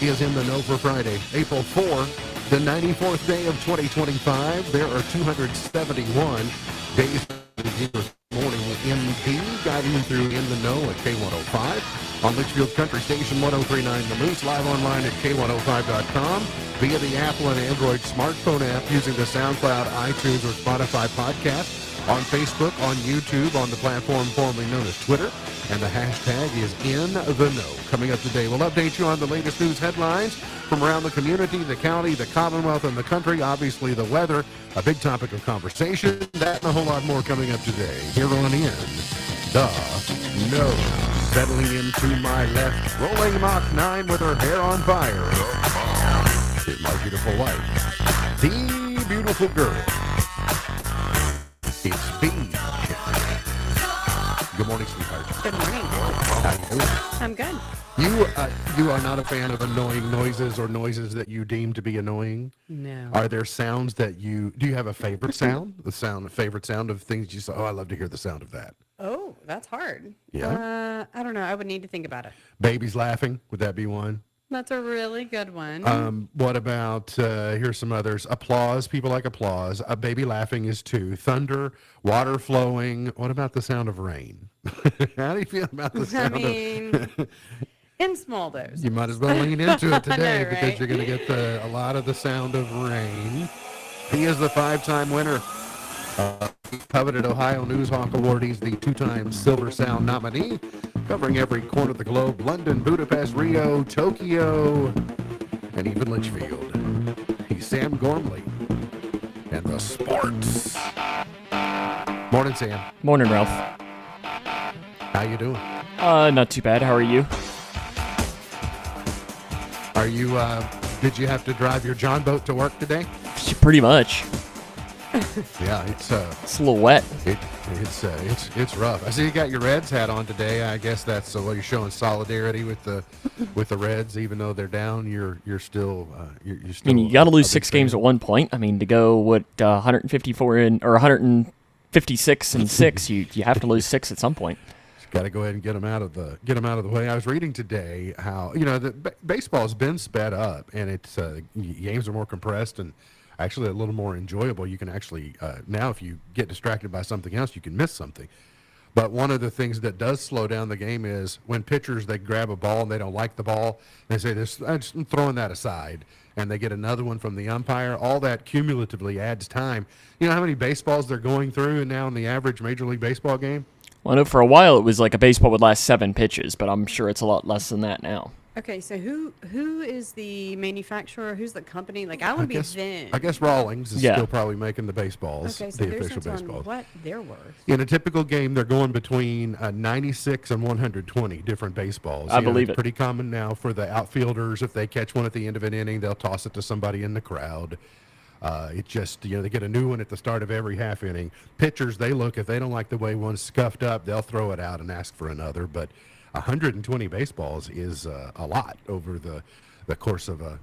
is in the know for Friday, April 4, the 94th day of 2025. There are 271 days this morning. MD guiding you through In the Know at K105 on Litchfield Country Station 1039 The Moose, live online at K105.com via the Apple and Android smartphone app using the SoundCloud, iTunes, or Spotify podcast, on Facebook, on YouTube, on the platform formerly known as Twitter, and the hashtag is In the Know. Coming up today, we'll update you on the latest news headlines from around the community, the county, the Commonwealth, and the country. Obviously, the weather, a big topic of conversation. That and a whole lot more coming up today. Here on In the Know. Settling into my left, rolling Mach 9 with her hair on fire. Is my beautiful wife, the beautiful girl. It's Beach. Good morning, sweetheart. Good morning. How you doing? I'm good. You are not a fan of annoying noises or noises that you deem to be annoying? No. Are there sounds that do you have a favorite sound? Favorite sound of things you say, oh, I love to hear the sound of that. Oh, that's hard. Yeah? I don't know. I would need to think about it. Babies laughing, would that be one? That's a really good one. What about, here's some others. Applause, people like applause. A baby laughing is two. Thunder, water flowing. What about the sound of rain? How do you feel about the sound of... In small doses. You might as well lean into it today, know, because right? you're going to get a lot of the sound of rain. He is the five-time winner. Coveted Ohio News Hawk Award. He's the two-time Silver Sound nominee, covering every corner of the globe: London, Budapest, Rio, Tokyo, and even Litchfield. He's Sam Gormley and the sports. Morning, Sam. Morning, Ralph. How you doing? Not too bad. How are you? Are you? Did you have to drive your John boat to work today? Pretty much. Yeah, it's It's a little wet. It's rough. I see you got your Reds hat on today. I guess that's what you're showing solidarity with the Reds, even though they're down. You're still you're still. I mean, you got to lose a big 6 games fan. at one point. I mean, to go 154 or 156 and 6, you have to lose 6 at some point. Got to go ahead and get them out of the way. I was reading today how the baseball has been sped up, and it's games are more compressed and actually a little more enjoyable. You can actually now, if you get distracted by something else, you can miss something. But one of the things that does slow down the game is when pitchers, they grab a ball and they don't like the ball, they say, I'm throwing that aside, and they get another one from the umpire. All that cumulatively adds time. You know how many baseballs they're going through now in the average Major League Baseball game? Well, I know for a while it was like a baseball would last 7 pitches, but I'm sure it's a lot less than that now. Okay, so who is the manufacturer? Who's the company? Like, I want to be them. I guess Rawlings is Yeah. still probably making the baseballs, Okay, so the there's official sense on baseballs. what they're worth. In a typical game, they're going between 96 and 120 different baseballs. I believe it's it. Pretty common now for the outfielders. If they catch one at the end of an inning, they'll toss it to somebody in the crowd. It just, they get a new one at the start of every half inning. Pitchers, they look, if they don't like the way one's scuffed up, they'll throw it out and ask for another. But 120 baseballs is a lot over the course of a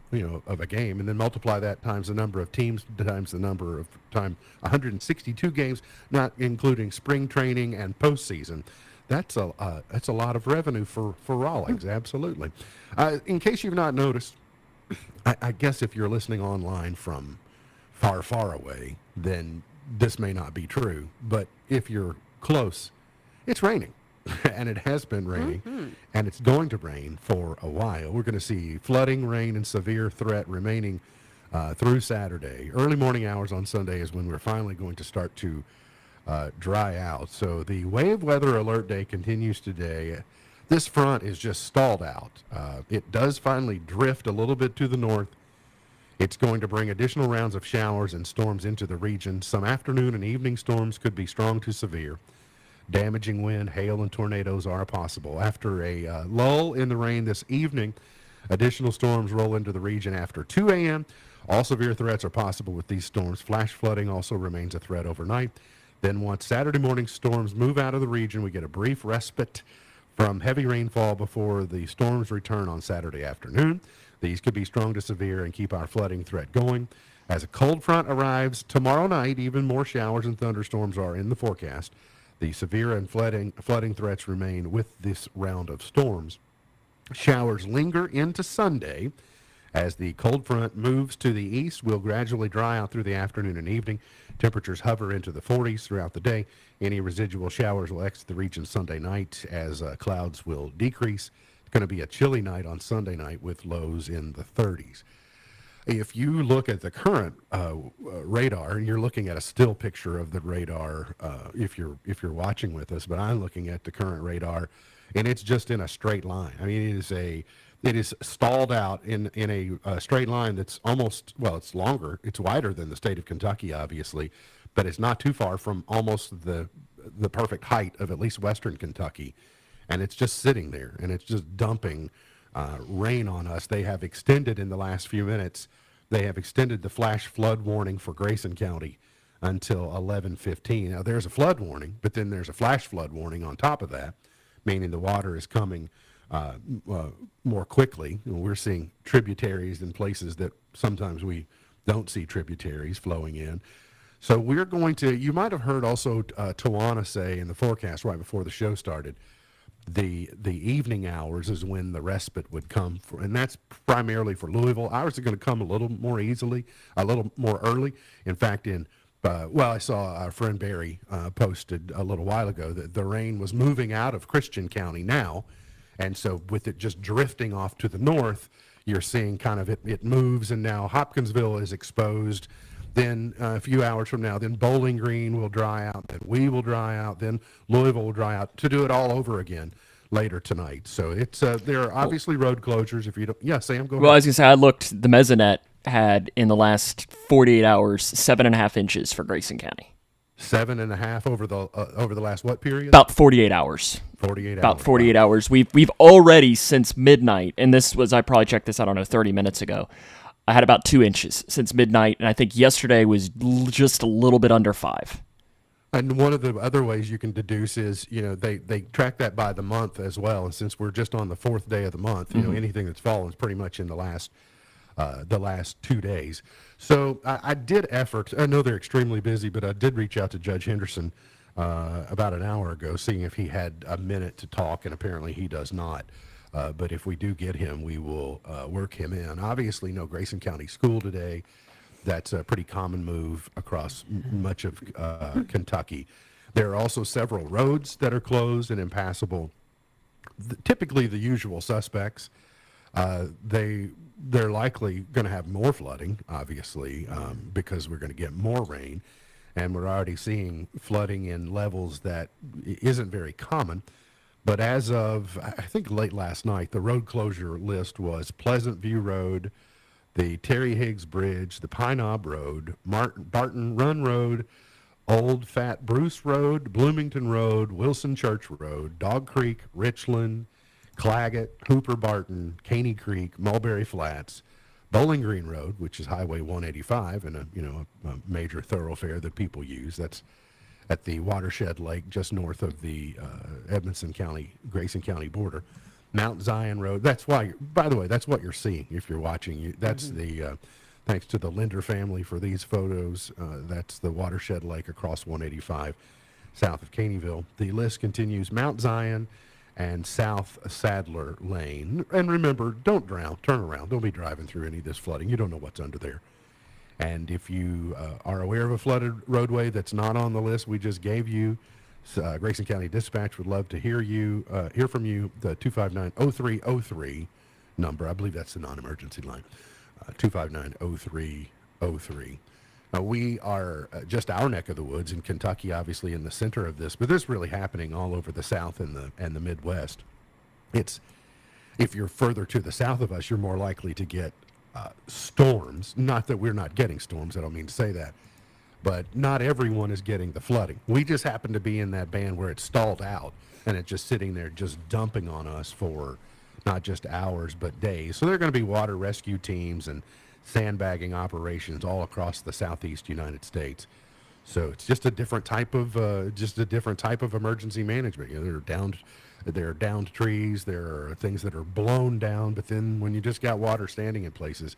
game, and then multiply that times the number of teams times the number of 162 games, not including spring training and postseason. That's a lot of revenue for Rawlings. Absolutely. In case you've not noticed, I guess if you're listening online from far, far away, then this may not be true. But if you're close, it's raining. And it has been raining, and it's going to rain for a while. We're going to see flooding, rain, and severe threat remaining through Saturday. Early morning hours on Sunday is when we're finally going to start to dry out. So the wave weather alert day continues today. This front is just stalled out. It does finally drift a little bit to the north. It's going to bring additional rounds of showers and storms into the region. Some afternoon and evening storms could be strong to severe. Damaging wind, hail, and tornadoes are possible. After a lull in the rain this evening, additional storms roll into the region after 2 a.m. All severe threats are possible with these storms. Flash flooding also remains a threat overnight. Then once Saturday morning storms move out of the region, we get a brief respite from heavy rainfall before the storms return on Saturday afternoon. These could be strong to severe and keep our flooding threat going. As a cold front arrives tomorrow night, even more showers and thunderstorms are in the forecast. The severe and flooding threats remain with this round of storms. Showers linger into Sunday. As the cold front moves to the east, will gradually dry out through the afternoon and evening. Temperatures hover into the 40s throughout the day. Any residual showers will exit the region Sunday night as clouds will decrease. It's going to be a chilly night on Sunday night with lows in the 30s. If you look at the current radar, and you're looking at a still picture of the radar, if you're watching with us, but I'm looking at the current radar, and it's just in a straight line. I mean, it is stalled out in a straight line that's almost, well, it's longer, it's wider than the state of Kentucky, obviously, but it's not too far from almost the perfect height of at least western Kentucky, and it's just sitting there, and it's just dumping rain on us. They have extended in the last few minutes. They have extended the flash flood warning for Grayson County until 11:15. Now there's a flood warning, but then there's a flash flood warning on top of that, meaning the water is coming more quickly. You know, we're seeing tributaries in places that sometimes we don't see tributaries flowing in. So we're going to. You might have heard also Tawana say in the forecast right before the show started, the evening hours is when the respite would come for, and that's primarily for Louisville. Ours are going to come a little more easily, a little more early. In fact, I saw our friend Barry posted a little while ago that the rain was moving out of Christian County now, and so with it just drifting off to the north, you're seeing kind of it moves, and now Hopkinsville is exposed. Then a few hours from now, then Bowling Green will dry out, then we will dry out, then Louisville will dry out, to do it all over again later tonight. So it's there are obviously road closures. If you don't, yeah, Sam, go ahead. Well, I was gonna say I looked. The Mesonet had in the last 48 hours 7.5 inches for Grayson County. 7.5 over the last what period? About 48 hours. 48 About hours. 48 hours. We've already since midnight, and this was I probably checked this I don't know 30 minutes ago. I had about 2 inches since midnight, and I think yesterday was just a little bit under 5. And one of the other ways you can deduce is, you know, they track that by the month as well. And since we're just on the 4th day of the month, you know, anything that's fallen is pretty much in the last 2 days. So I did effort. I know they're extremely busy, but I did reach out to Judge Henderson about an hour ago, seeing if he had a minute to talk, and apparently he does not. But if we do get him, we will work him in. Obviously, no Grayson County school today. That's a pretty common move across much of Kentucky. There are also several roads that are closed and impassable. Typically, the usual suspects. They're likely going to have more flooding, obviously, because we're going to get more rain. And we're already seeing flooding in levels that isn't very common. But as of, I think, late last night, the road closure list was Pleasant View Road, the Terry Higgs Bridge, the Pine Knob Road, Barton Run Road, Old Fat Bruce Road, Bloomington Road, Wilson Church Road, Dog Creek, Richland, Claggett, Hooper Barton, Caney Creek, Mulberry Flats, Bowling Green Road, which is Highway 185 and a major thoroughfare that people use. That's at the Watershed Lake, just north of the Edmonson County, Grayson County border. Mount Zion Road. That's why, by the way, that's what you're seeing if you're watching. That's the, thanks to the Linder family for these photos. That's the Watershed Lake across 185 south of Caneyville. The list continues Mount Zion and South Sadler Lane. And remember, don't drown, turn around. Don't be driving through any of this flooding. You don't know what's under there. And if you are aware of a flooded roadway that's not on the list we just gave you, Grayson County Dispatch would love to hear from you. The 259-0303 number, I believe that's the non-emergency line, 259-0303. We are just our neck of the woods in Kentucky, obviously in the center of this, but this is really happening all over the South and the Midwest. If you're further to the south of us, you're more likely to get storms. Not that we're not getting storms, I don't mean to say that, but not everyone is getting the flooding. We just happen to be in that band where it's stalled out and it's just sitting there just dumping on us for not just hours but days. So there are going to be water rescue teams and sandbagging operations all across the southeast United States. So it's just a different type of emergency management. You know, there are downed trees, there are things that are blown down, but then when you just got water standing in places,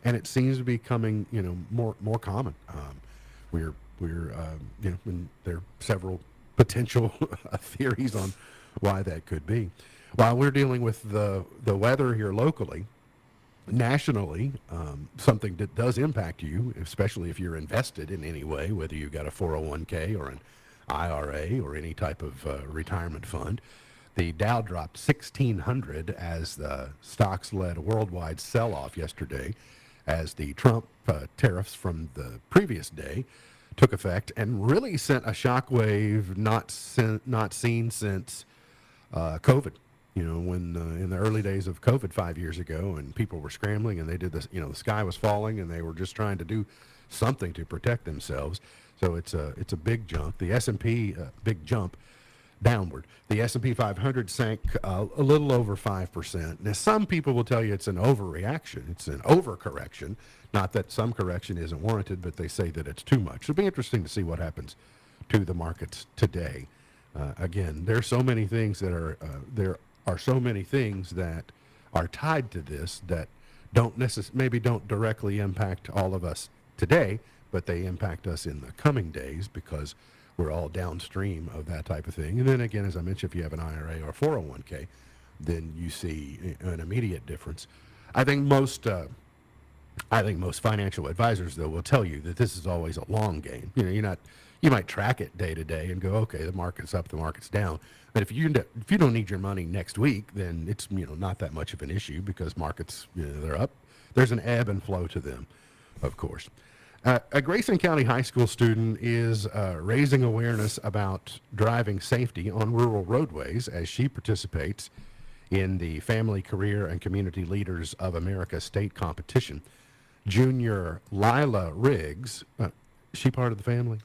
and it seems to be becoming, more common. And there are several potential theories on why that could be. While we're dealing with the weather here locally, nationally, something that does impact you, especially if you're invested in any way, whether you've got a 401k or an IRA or any type of retirement fund. The Dow dropped 1,600 as the stocks led a worldwide sell-off yesterday as the Trump tariffs from the previous day took effect and really sent a shockwave not seen since COVID. You know, when in the early days of COVID 5 years ago, and people were scrambling, and they did this. You know, the sky was falling, and they were just trying to do something to protect themselves. So it's a big jump. The S&P big jump downward. The S&P 500 sank a little over 5%. Now, some people will tell you it's an overreaction. It's an overcorrection. Not that some correction isn't warranted, but they say that it's too much. It'll be interesting to see what happens to the markets today. Again, there's so many things that there are so many things that are tied to this that maybe don't directly impact all of us today, but they impact us in the coming days because we're all downstream of that type of thing. And then again, as I mentioned, if you have an IRA or 401k, then you see an immediate difference. I think most financial advisors, though, will tell you that this is always a long game. You know, you might track it day to day and go, okay, the market's up, the market's down. But if you don't need your money next week, then it's not that much of an issue because markets they're up. There's an ebb and flow to them, of course. A Grayson County high school student is raising awareness about driving safety on rural roadways as she participates in the Family, Career, and Community Leaders of America state competition. Junior Lila Riggs, she part of the family?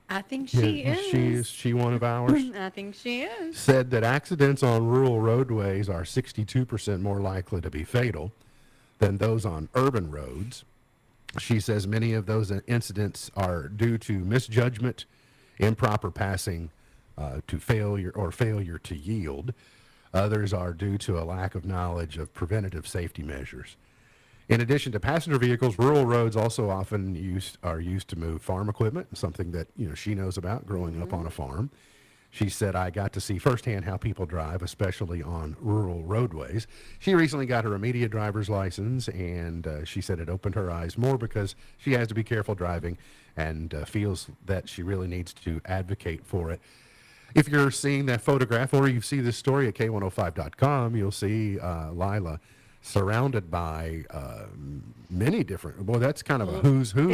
I think she is. She one of ours? I think she is. Said that accidents on rural roadways are 62% more likely to be fatal than those on urban roads. She says many of those incidents are due to misjudgment, improper passing to failure to yield. Others are due to a lack of knowledge of preventative safety measures. In addition to passenger vehicles, rural roads also often are used to move farm equipment, something that she knows about growing up on a farm. She said, I got to see firsthand how people drive, especially on rural roadways. She recently got her immediate driver's license, and she said it opened her eyes more because she has to be careful driving and feels that she really needs to advocate for it. If you're seeing that photograph or you see this story at K105.com, you'll see Lila surrounded by many different, that's kind of a who's who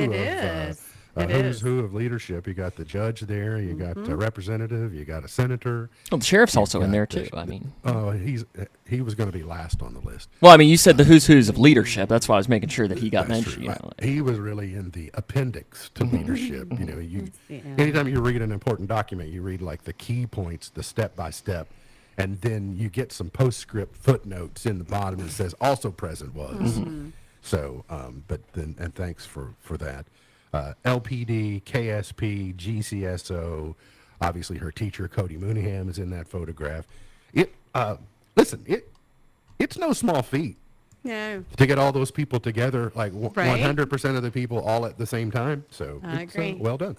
of leadership. You got the judge there, you got a representative, you got a senator. Well, the sheriff's also in there too. He was going to be last on the list. Well, I mean, you said the who's of leadership. That's why I was making sure that he got mentioned. He was really in the appendix to leadership. Anytime you read an important document, you read like the key points, the step by step, and then you get some postscript footnotes in the bottom that says also present was. So, and thanks for that. LPD, KSP, GCSO, obviously her teacher, Cody Mooneyham, is in that photograph. It's no small feat. No. To get all those people together, like 100% of the people all at the same time. So I agree. Well done.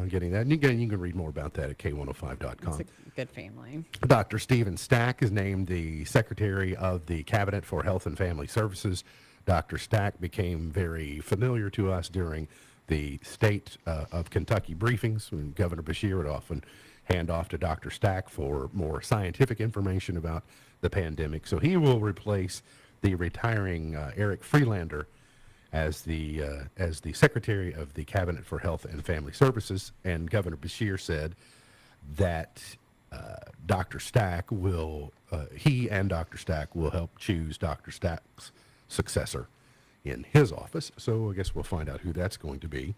Getting that. And you can read more about that at K105.com. It's a good family. Dr. Stephen Stack is named the Secretary of the Cabinet for Health and Family Services. Dr. Stack became very familiar to us during the state of Kentucky briefings. When Governor Beshear would often hand off to Dr. Stack for more scientific information about the pandemic. So he will replace the retiring Eric Freelander as the Secretary of the Cabinet for Health and Family Services. And Governor Beshear said that Dr. Stack he and Dr. Stack will help choose Dr. Stack's successor in his office. So I guess we'll find out who that's going to be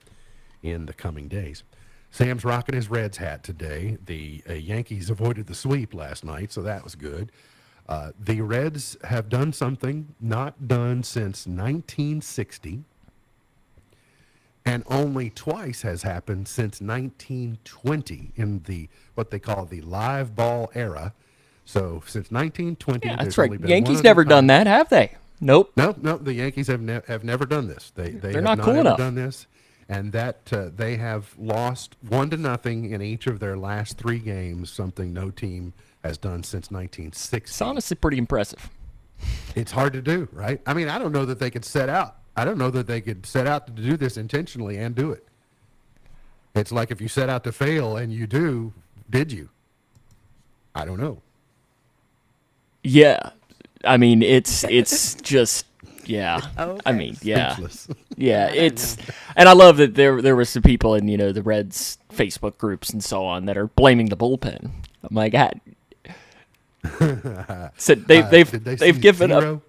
in the coming days. Sam's rocking his Reds hat today. The Yankees avoided the sweep last night, so that was good. The Reds have done something not done since 1960, and only twice has happened since 1920 in what they call the live ball era. So since 1920, yeah, that's right. Yankees never done that, have they? Nope. No. The Yankees have never done this. They're have not cool enough. Done this, and that they have lost 1-0 in each of their last 3 games. Something no team has done since 1960. It's honestly pretty impressive. It's hard to do, right? I mean, I don't know that they could set out. I don't know that they could set out to do this intentionally and do it. It's like if you set out to fail and you do, did you? I don't know. Yeah, I mean it's just yeah. Okay. I mean yeah, Speechless. yeah. It's and I love that there were some people in the Reds Facebook groups and so on that are blaming the bullpen. I'm like, so Did they they've see given up. zero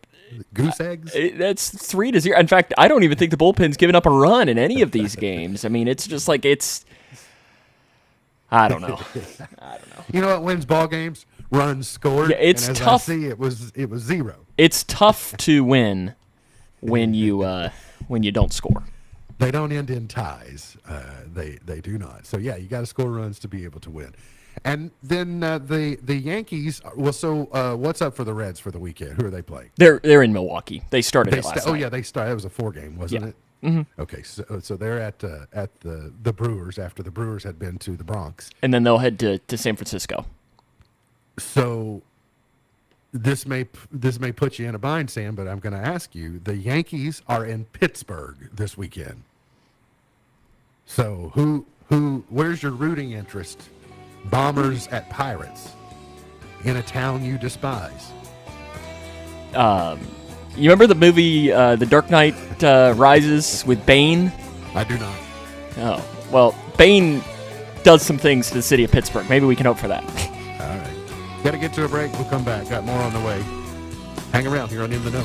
goose eggs. That's 3-0. In fact, I don't even think the bullpen's given up a run in any of these games. I mean, it's just like I don't know. You know what wins ball games? Runs scored. Yeah, it's and as tough. I see, it was zero. It's tough to win when you don't score. They don't end in ties. They do not. So yeah, you got to score runs to be able to win. And then the Yankees. Well, so what's up for the Reds for the weekend? Who are they playing? They're in Milwaukee. They started it last night. Yeah, they started. It was a 4-game, wasn't Yeah. it? Mm-hmm. Okay, so they're at the Brewers after the Brewers had been to the Bronx. And then they'll head to San Francisco. So this may put you in a bind, Sam, but I'm going to ask you. The Yankees are in Pittsburgh this weekend. So where's your rooting interest? Bombers at Pirates in a town you despise. You remember the movie The Dark Knight Rises with Bane? I do not. Oh, well, Bane does some things to the city of Pittsburgh. Maybe we can hope for that. All right. Got to get to a break. We'll come back. Got more on the way. Hang around here on In the Know.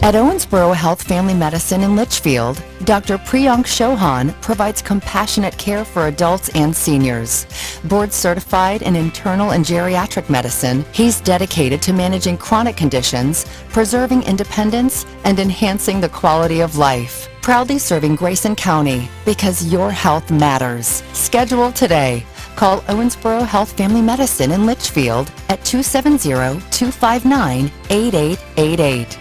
At Owensboro Health Family Medicine in Litchfield, Dr. Priyank Chauhan provides compassionate care for adults and seniors. Board certified in internal and geriatric medicine, he's dedicated to managing chronic conditions, preserving independence, and enhancing the quality of life. Proudly serving Grayson County because your health matters. Schedule today. Call Owensboro Health Family Medicine in Litchfield at 270-259-8888.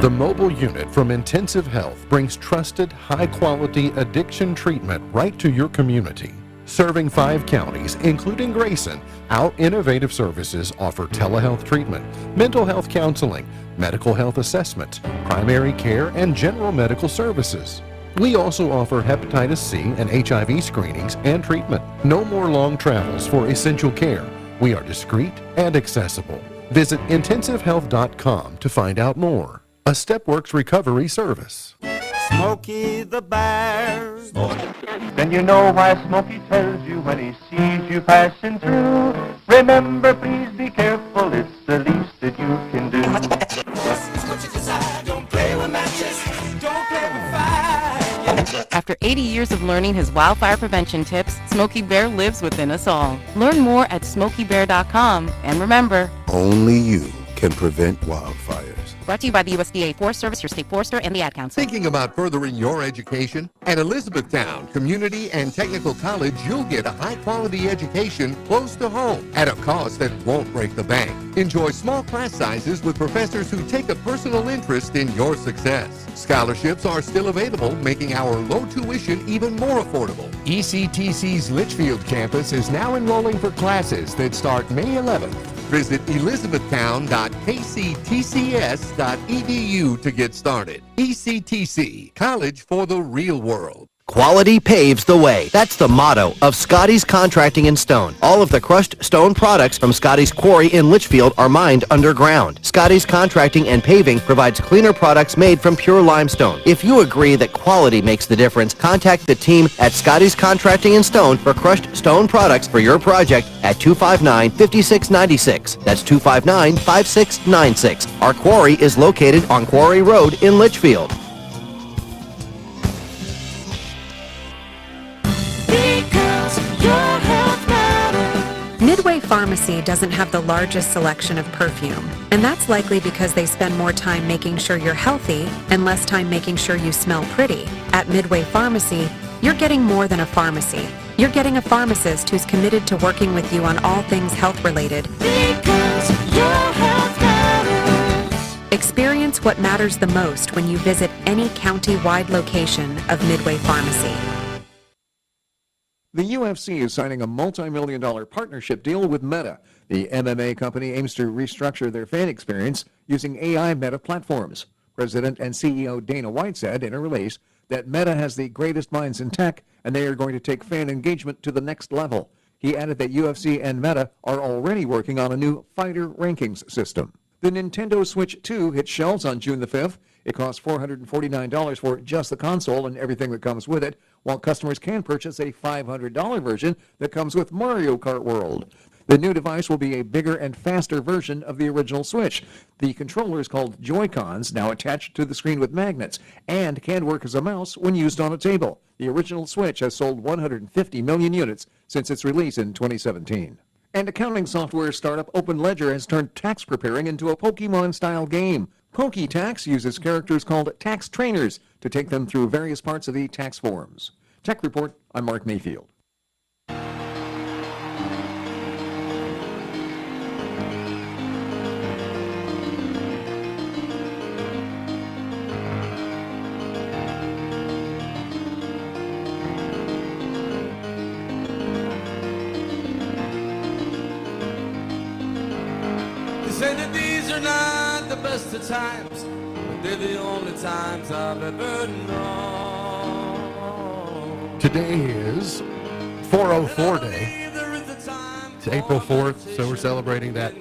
The mobile unit from Intensive Health brings trusted, high-quality addiction treatment right to your community. Serving 5 counties, including Grayson, our innovative services offer telehealth treatment, mental health counseling, medical health assessment, primary care, and general medical services. We also offer hepatitis C and HIV screenings and treatment. No more long travels for essential care. We are discreet and accessible. Visit intensivehealth.com to find out more. A StepWorks recovery service. Smokey the Bear. Then you know why Smokey tells you when he sees you passing through. Remember, please be careful, it's the least that you can do. After 80 years of learning his wildfire prevention tips, Smokey Bear lives within us all. Learn more at SmokeyBear.com. And remember, Only you can prevent wildfires. brought to you by the USDA Forest Service, your state forester, and the Ad Council. Thinking about furthering your education? At Elizabethtown Community and Technical College, you'll get a high-quality education close to home at a cost that won't break the bank. Enjoy small class sizes with professors who take a personal interest in your success. Scholarships are still available, making our low tuition even more affordable. ECTC's Litchfield campus is now enrolling for classes that start May 11th. Visit elizabethtown.kctcs.edu to get started. ECTC, College for the Real World. Quality paves the way. That's the motto of Scotty's Contracting in Stone. All of the crushed stone products from Scotty's quarry in Litchfield are mined underground. Scotty's Contracting and Paving provides cleaner products made from pure limestone. If you agree that quality makes the difference, contact the team at Scotty's Contracting in Stone for crushed stone products for your project at 259-5696. That's 259-5696. Our quarry is located on Quarry Road in Litchfield. Midway Pharmacy doesn't have the largest selection of perfume, and that's likely because they spend more time making sure you're healthy and less time making sure you smell pretty. At Midway Pharmacy, you're getting more than a pharmacy. You're getting a pharmacist who's committed to working with you on all things health-related. Because your health matters. Experience what matters the most when you visit any county-wide location of Midway Pharmacy. The UFC is signing a multi-million-dollar partnership deal with Meta. The MMA company aims to restructure their fan experience using AI Meta platforms. President and CEO Dana White said in a release that Meta has the greatest minds in tech, and they are going to take fan engagement to the next level. He added that UFC and Meta are already working on a new fighter rankings system. The Nintendo Switch 2 hit shelves on June the 5th. It costs $449 for just the console and everything that comes with it, while customers can purchase a $500 version that comes with Mario Kart World. The new device will be a bigger and faster version of the original Switch. The controller is called Joy-Cons, now attached to the screen with magnets, and can work as a mouse when used on a table. The original Switch has sold 150 million units since its release in 2017. And accounting software startup OpenLedger has turned tax preparing into a Pokemon-style game. PokeTax uses characters called tax trainers to take them through various parts of the tax forms. Tech Report, I'm Mark Mayfield. Say that these are not the best of times, but they're the only times I've ever known. Today is 404 Day. It's April 4th, so we're celebrating that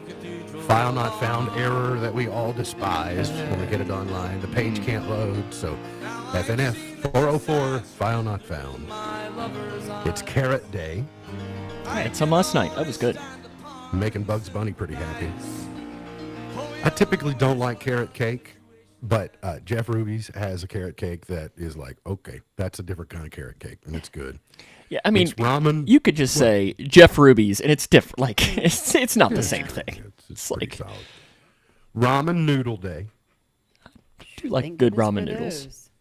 file not found error that we all despise when we get it online. The page can't load, so FNF 404, file not found. It's Carrot Day. I had some last night. That was good. Making Bugs Bunny pretty happy. I typically don't like carrot cake, but Jeff Ruby's has a carrot cake that is like, okay, that's a different kind of carrot cake, and it's good. Yeah, I mean, it's ramen. You could just say Jeff Ruby's, and it's different. Like, it's not the same thing. It's like solid. Ramen Noodle Day. I do like good ramen noodles.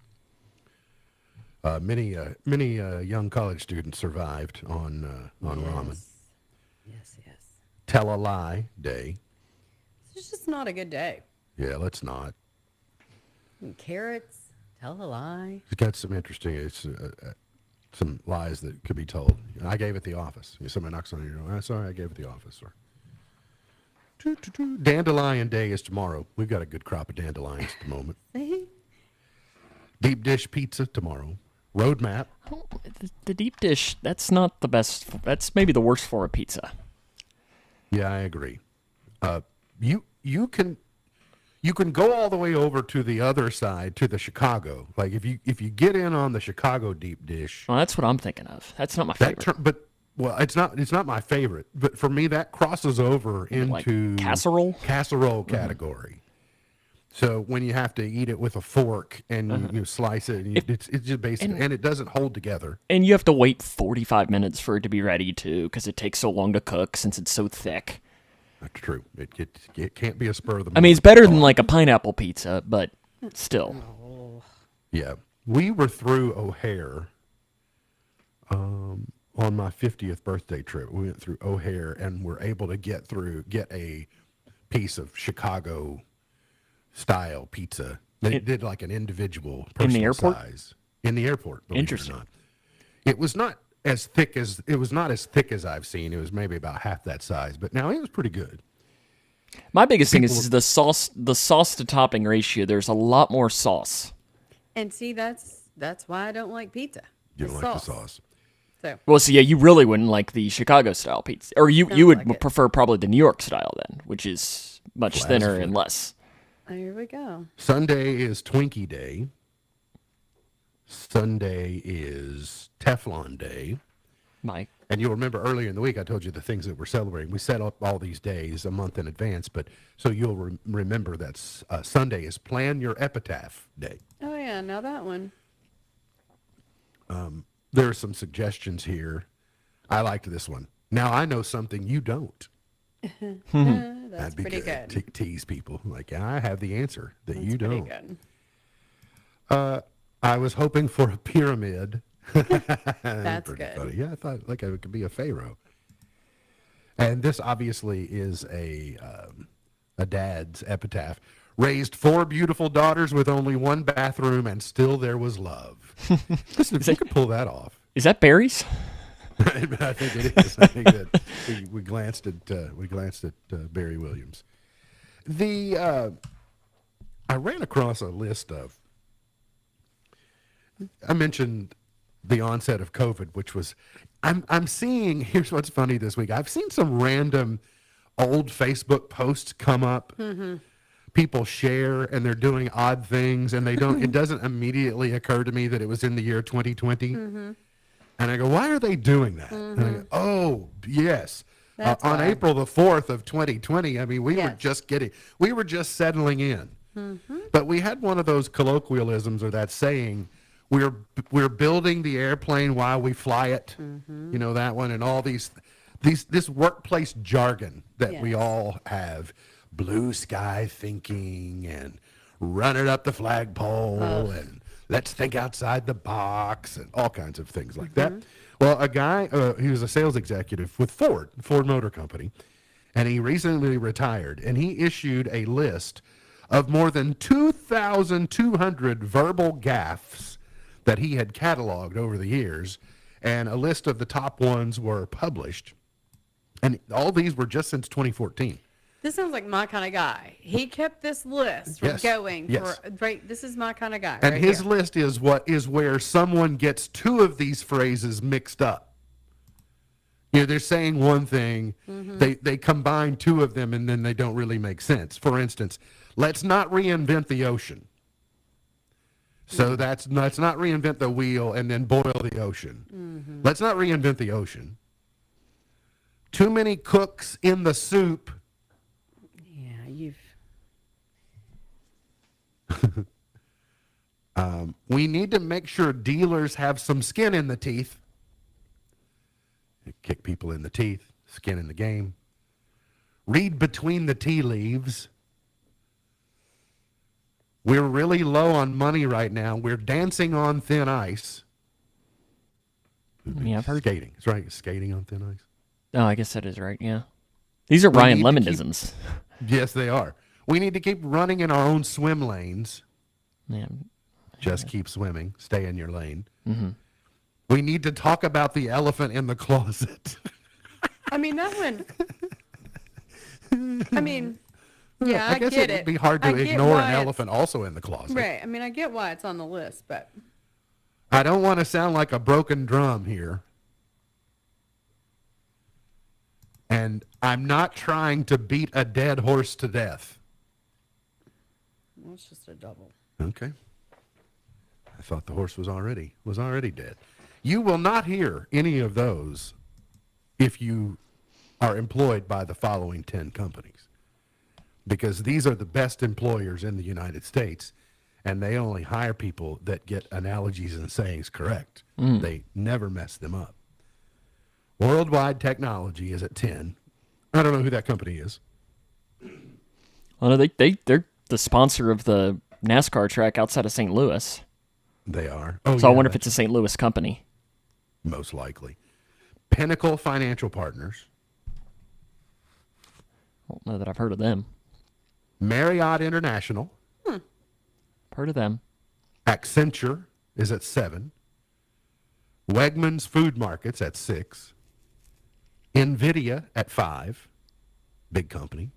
Many young college students survived on ramen. Yes, yes. Tell a Lie Day. It's just not a good day. Yeah, let's not. Carrots, tell a lie. It's got some interesting, some lies that could be told. I gave it the office. Somebody knocks on your door. I'm sorry, I gave it the office, sir. Dandelion Day is tomorrow. We've got a good crop of dandelions at the moment. See? Deep dish pizza tomorrow. Roadmap. Oh, the deep dish, that's not the best. That's maybe the worst form of pizza. Yeah, I agree. You can go all the way over to the other side, to the Chicago. Like if you get in on the Chicago deep dish. Well, that's what I'm thinking of. That's not my favorite. It's not my favorite. But for me, that crosses over into like casserole category. So when you have to eat it with a fork and you slice it, and it's just basic, and it doesn't hold together. And you have to wait 45 minutes for it to be ready too, because it takes so long to cook since it's so thick. That's true. It can't be a spur of the moment. I mean, it's better than like a pineapple pizza, but still. Yeah. We were through O'Hare on my 50th birthday trip. We went through O'Hare and were able to get a piece of Chicago style pizza. They did like an individual personal in the airport size. In the airport. Interesting. It was not as thick as I've seen. It was maybe about half that size, but now it was pretty good. My biggest thing is the sauce to topping ratio. There's a lot more sauce. And see, that's why I don't like pizza. You don't like the sauce. So. Well, so yeah, you really wouldn't like the Chicago style pizza, or you would like prefer probably the New York style then, which is much thinner and less. Here we go. Sunday is Twinkie Day. Sunday is Teflon Day. Mike. And you'll remember earlier in the week I told you the things that we're celebrating. We set up all these days a month in advance, but so you'll remember that Sunday is Plan Your Epitaph Day. Oh yeah, now that one. There are some suggestions here. I liked this one. Now I know something you don't. That's pretty good. Tease people like I have the answer that you don't. Pretty good. I was hoping for a pyramid. That's good. Funny. Yeah, I thought like it could be a pharaoh. And this obviously is a dad's epitaph. Raised 4 beautiful daughters with only 1 bathroom, and still there was love. Listen, if you could pull that off. Is that Barry's? I think it is. I think that we glanced at Barry Williams. I ran across a list of. I mentioned the onset of COVID, which was. I'm seeing. Here's what's funny this week. I've seen some random old Facebook posts come up. People share and they're doing odd things, and they don't. It doesn't immediately occur to me that it was in the year 2020. And I go, why are they doing that? And I go, oh, yes. On why. April the 4th of 2020, I mean, we were just settling in. But we had one of those colloquialisms or that saying, we're building the airplane while we fly it. You know, that one, and all this workplace jargon that we all have. Blue sky thinking and running up the flagpole and let's think outside the box and all kinds of things like that. Well, a guy, he was a sales executive with Ford Motor Company, and he recently retired, and he issued a list of more than 2,200 verbal gaffes that he had cataloged over the years, and a list of the top ones were published, and all these were just since 2014. This sounds like my kind of guy. He kept this list from going for right. This is my kind of guy. And right his here. list is where someone gets two of these phrases mixed up. You know, they're saying one thing, they combine two of them, and then they don't really make sense. For instance, let's not reinvent the ocean. So let's not reinvent the wheel and then boil the ocean. Let's not reinvent the ocean. Too many cooks in the soup. We need to make sure dealers have some skin in the teeth. Kick people in the teeth, skin in the game. Read between the tea leaves. We're really low on money right now. We're dancing on thin ice. Yeah, I've heard skating. That's right, skating on thin ice. Oh, I guess that is right. Yeah, these are Ryan Lemonisms. Yes, they are. We need to keep running in our own swim lanes. Yeah. Just keep swimming. Stay in your lane. We need to talk about the elephant in the closet. I mean, that one. I mean, yeah, I guess get it would be hard to ignore an elephant also in the closet. Right. I mean, I get why it's on the list, but I don't want to sound like a broken drum here. And I'm not trying to beat a dead horse to death. well, it's just a double. Okay. I thought the horse was already dead. You will not hear any of those if you are employed by the following 10 companies, because these are the best employers in the United States, and they only hire people that get analogies and sayings correct. They never mess them up. Worldwide Technology is at 10. I don't know who that company is. Well, no, they're the sponsor of the NASCAR track outside of St. Louis. They are. Oh, so I wonder if it's a St. Louis company. Most likely. Pinnacle Financial Partners. I don't know that I've heard of them. Marriott International. Heard of them. Accenture is at 7. Wegmans Food Markets at 6. NVIDIA at 5. Big company.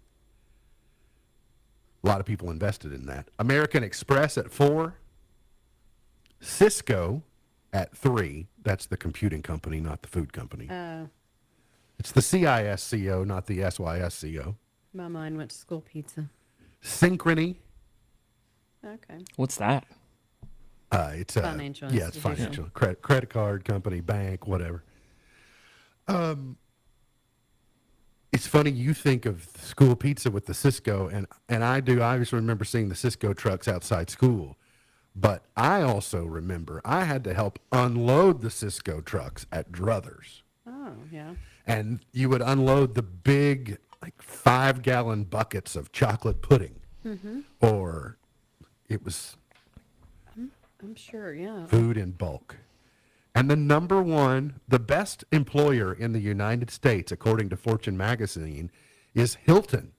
A lot of people invested in that. American Express at 4. Cisco at 3. That's the computing company, not the food company. It's the CISCO, not the SYSCO. My mind went to school pizza. Synchrony. Okay. What's that? It's financial. Yeah, it's financial. Credit card company, bank, whatever. It's funny, you think of school pizza with the Cisco, and I do. I always remember seeing the Cisco trucks outside school. But I also remember I had to help unload the Cisco trucks at Druthers. Oh, yeah. And you would unload the big, like 5-gallon buckets of chocolate pudding. Or it was I'm sure, yeah. food in bulk. And the best employer in the United States, according to Fortune magazine, is Hilton.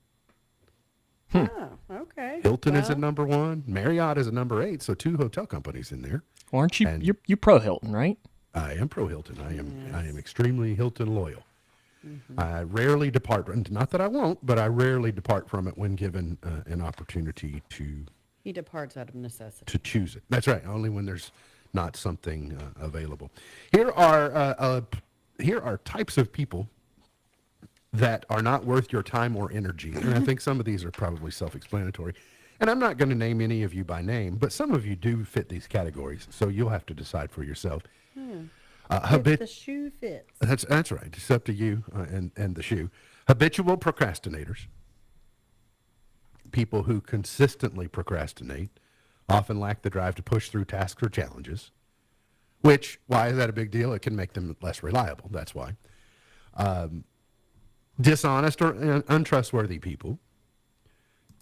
Oh, okay. Hilton is at Well, number 1. Marriott is at number 8. So 2 hotel companies in there. Well, aren't you you're pro Hilton, right? I am pro Hilton. I am extremely Hilton loyal. I rarely depart, and not that I won't, but I rarely depart from it when given an opportunity to He departs out of necessity. to choose it. That's right. Only when there's not something available. Here are types of people that are not worth your time or energy, and I think some of these are probably self-explanatory. And I'm not going to name any of you by name, but some of you do fit these categories, so you'll have to decide for yourself. If the shoe fits. That's right. It's up to you and the shoe. Habitual procrastinators. People who consistently procrastinate often lack the drive to push through tasks or challenges, which, why is that a big deal? It can make them less reliable. That's why. Dishonest or untrustworthy people.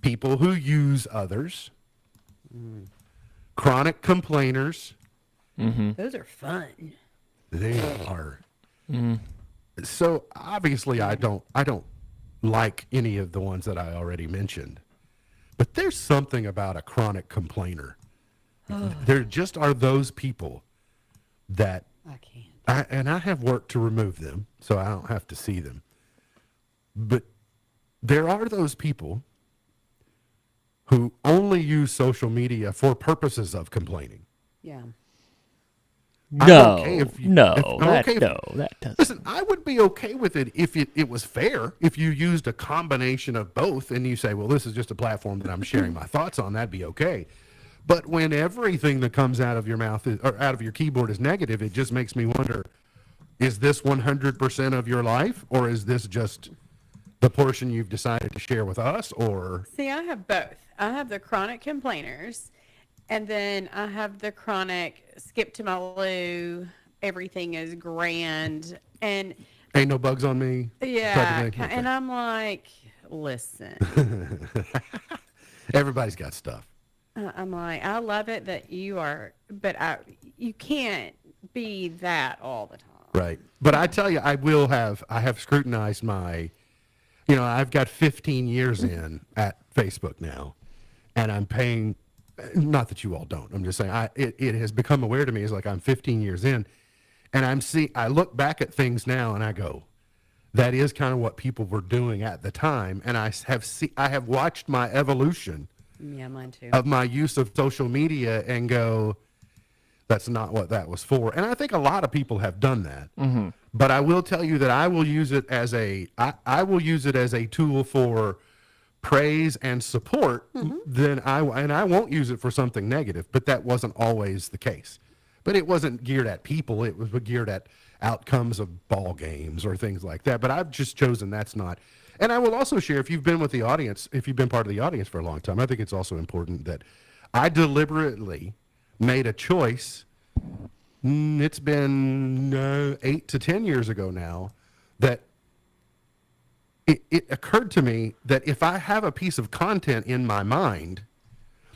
People who use others. Chronic complainers. Those are fun. They are. So obviously I don't like any of the ones that I already mentioned. But there's something about a chronic complainer. There just are those people that I can't. and I have worked to remove them, so I don't have to see them. But there are those people who only use social media for purposes of complaining. Yeah. No, that doesn't. Listen, I would be okay with it if it was fair. If you used a combination of both, and you say, "Well, this is just a platform that I'm sharing my thoughts on," that'd be okay. But when everything that comes out of your mouth or out of your keyboard is negative, it just makes me wonder: is this 100% of your life, or is this just the portion you've decided to share with us? Or See, I have both. I have the chronic complainers. And then I have the chronic skip to my loo, everything is grand, and ain't no bugs on me. Yeah, and I'm like, listen. Everybody's got stuff. I'm like, I love it that you are, but you can't be that all the time. Right. But I tell you, I have scrutinized my, I've got 15 years in at Facebook now, and I'm paying. Not that you all don't. I'm just saying it has become aware to me. It's like I'm 15 years in, and I look back at things now and I go, that is kind of what people were doing at the time. And I have watched my evolution. Yeah, mine too. Of my use of social media and go, that's not what that was for. And I think a lot of people have done that. Mm-hmm. But I will tell you that I will use it as I will use it as a tool for praise and support, then I won't use it for something negative, but that wasn't always the case. But it wasn't geared at people, it was geared at outcomes of ball games or things like that. But I've just chosen that's not. And I will also share, if you've been part of the audience for a long time, I think it's also important that I deliberately made a choice. It's been 8 to 10 years ago now that it occurred to me that if I have a piece of content in my mind,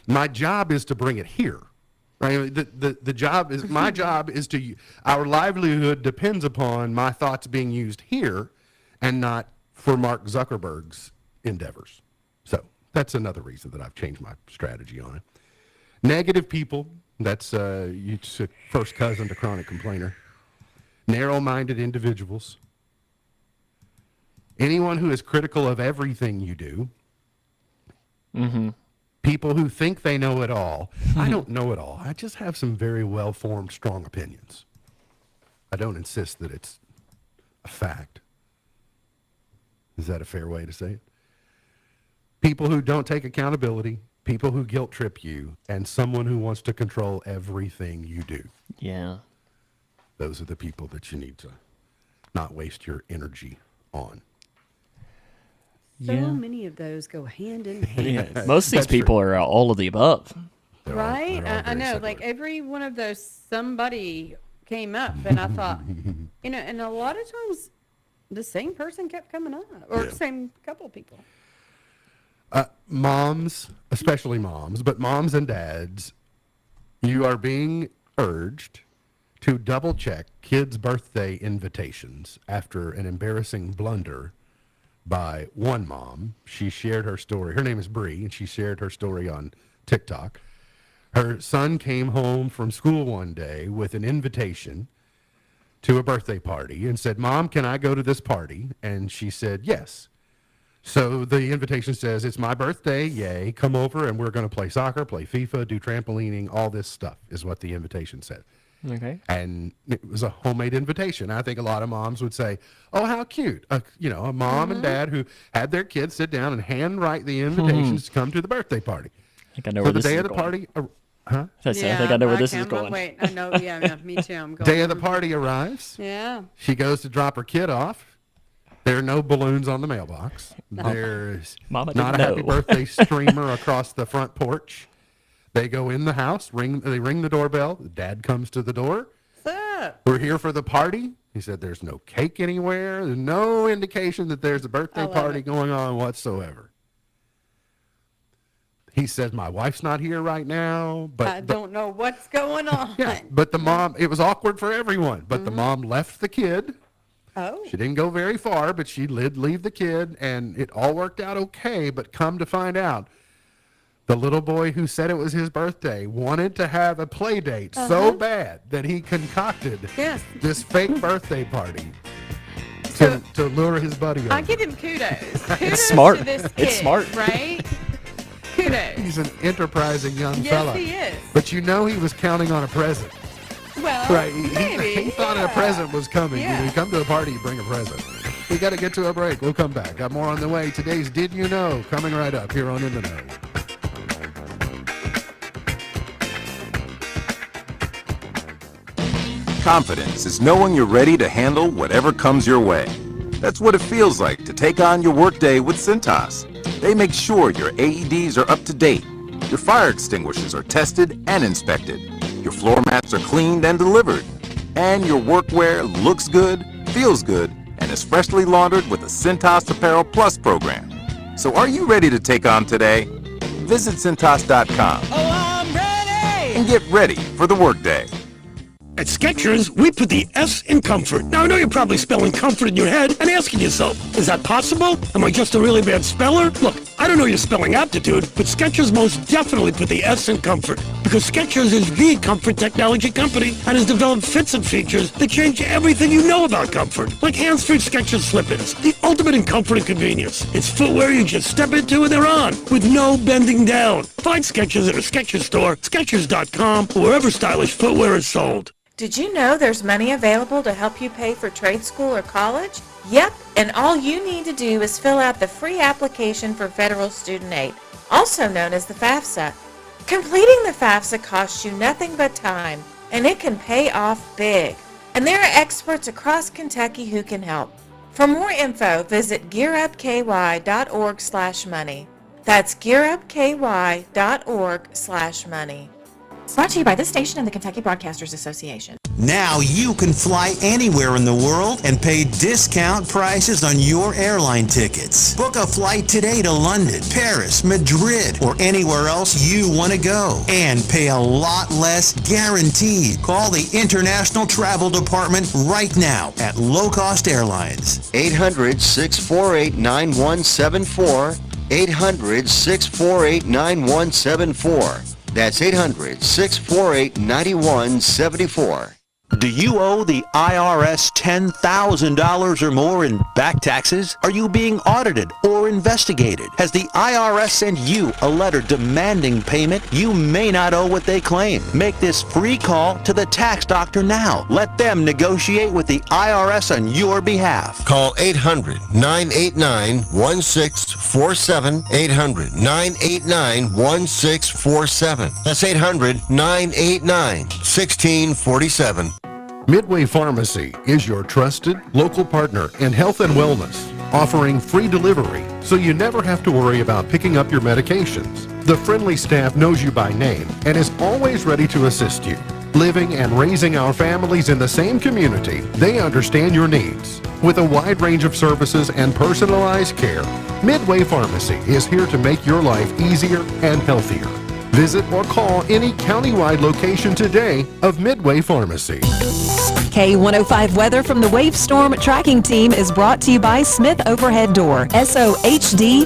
my job is to bring it here. Right? The job is my job is to our livelihood depends upon my thoughts being used here, and not for Mark Zuckerberg's endeavors. So that's another reason that I've changed my strategy on it. Negative people. That's first cousin to chronic complainer. Narrow-minded individuals. Anyone who is critical of everything you do. Mm-hmm. People who think they know it all. I don't know it all. I just have some very well-formed, strong opinions. I don't insist that it's a fact. Is that a fair way to say it? People who don't take accountability. People who guilt trip you. And someone who wants to control everything you do. Yeah. Those are the people that you need to not waste your energy on. So many of those go hand in hand. Yeah. Most of these people are all of the above. Right? I know. Similar. Like every one of those, somebody came up, and I thought, and a lot of times the same person kept coming up, or the same couple of people. Moms, especially moms, but moms and dads, you are being urged to double check kids' birthday invitations after an embarrassing blunder by one mom. She shared her story. Her name is Bree, and she shared her story on TikTok. Her son came home from school one day with an invitation to a birthday party and said, "Mom, can I go to this party?" And she said, "Yes." So the invitation says, "It's my birthday, yay, come over and we're going to play soccer, play FIFA, do trampolining, all this stuff," is what the invitation said. Okay. And it was a homemade invitation. I think a lot of moms would say, "Oh, how cute." A mom and dad who had their kids sit down and handwrite the invitations to come to the birthday party. I think I know So where the this day is of the going. party, huh? I think I know where this is I'm going. Wait, I know. Yeah, me too. I'm going. Day of the party arrives. Yeah. She goes to drop her kid off. There are no balloons on the mailbox. There's Mama not a didn't happy know. birthday streamer across the front porch. They go in the house, they ring the doorbell. The dad comes to the door. What's up? "We're here for the party." He said, "There's no cake anywhere. There's no indication that there's a birthday love party it. going on whatsoever." He said, "My wife's not here right now, but I don't know what's going on. yeah, but the mom, it was awkward for everyone, but the mom left the kid. Oh. She didn't go very far, but she did leave the kid, and it all worked out okay. But come to find out, the little boy who said it was his birthday wanted to have a play date so bad that he concocted Yes. this fake birthday party So- to lure his buddy over. I give him kudos. Kudos smart. to this kid, It's smart. right? Kudos. He's an enterprising young Yes, fella. he is. But he was counting on a present. Well, Right. maybe. He thought a present was coming. Yeah. When you come to a party, you bring a present. We got to get to a break. We'll come back. Got more on the way. Today's Did You Know? Coming right up here on In the Know. Confidence is knowing you're ready to handle whatever comes your way. That's what it feels like to take on your workday with Cintas. They make sure your AEDs are up to date, your fire extinguishers are tested and inspected, your floor mats are cleaned and delivered, and your workwear looks good, feels good, and is freshly laundered with the Cintas Apparel Plus program. So are you ready to take on today? Visit Cintas.com and get ready for the workday. At Skechers, we put the S in comfort. Now, I know you're probably spelling comfort in your head and asking yourself, is that possible? Am I just a really bad speller? Look, I don't know your spelling aptitude, but Skechers most definitely put the S in comfort because Skechers is the comfort technology company and has developed fits and features that change everything you know about comfort, like hands-free Skechers slip-ins, the ultimate in comfort and convenience. It's footwear you just step into and they're on, with no bending down. Find Skechers at a Skechers store, Skechers.com, or wherever stylish footwear is sold. Did you know there's money available to help you pay for trade school or college? Yep, and all you need to do is fill out the free application for federal student aid, also known as the FAFSA. Completing the FAFSA costs you nothing but time, and it can pay off big. And there are experts across Kentucky who can help. For more info, visit gearupky.org/money. That's gearupky.org/money. Brought to you by this station and the Kentucky Broadcasters Association. Now you can fly anywhere in the world and pay discount prices on your airline tickets. Book a flight today to London, Paris, Madrid, or anywhere else you want to go and pay a lot less guaranteed. Call the International Travel Department right now at Low Cost Airlines. 800-648-9174. 800-648-9174. That's 800-648-9174. Do you owe the IRS $10,000 or more in back taxes? Are you being audited or investigated? Has the IRS sent you a letter demanding payment? You may not owe what they claim. Make this free call to the tax doctor now. Let them negotiate with the IRS on your behalf. Call 800-989-1647. 800-989-1647. That's 800-989-1647. Midway Pharmacy is your trusted local partner in health and wellness, offering free delivery so you never have to worry about picking up your medications. The friendly staff knows you by name and is always ready to assist you. Living and raising our families in the same community, they understand your needs. With a wide range of services and personalized care, Midway Pharmacy is here to make your life easier and healthier. Visit or call any countywide location today of Midway Pharmacy. K105 weather from the Wave Storm Tracking Team is brought to you by Smith Overhead Door, SOHD.info.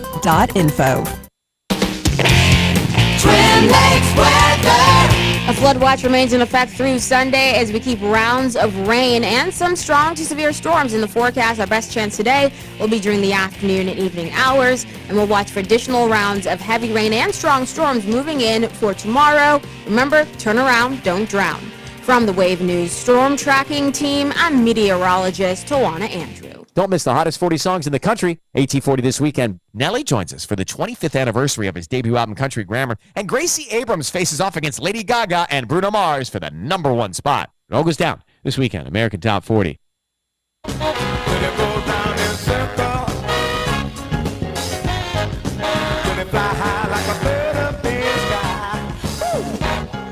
Twin Lakes weather. A flood watch remains in effect through Sunday as we keep rounds of rain and some strong to severe storms in the forecast. Our best chance today will be during the afternoon and evening hours, and we'll watch for additional rounds of heavy rain and strong storms moving in for tomorrow. Remember, turn around, don't drown. From the Wave News Storm Tracking Team, I'm meteorologist Tawana Andrew. Don't miss the hottest 40 songs in the country. AT40 this weekend. Nelly joins us for the 25th anniversary of his debut album, Country Grammar. And Gracie Abrams faces off against Lady Gaga and Bruno Mars for the #1 spot. It all goes down this weekend, American Top 40.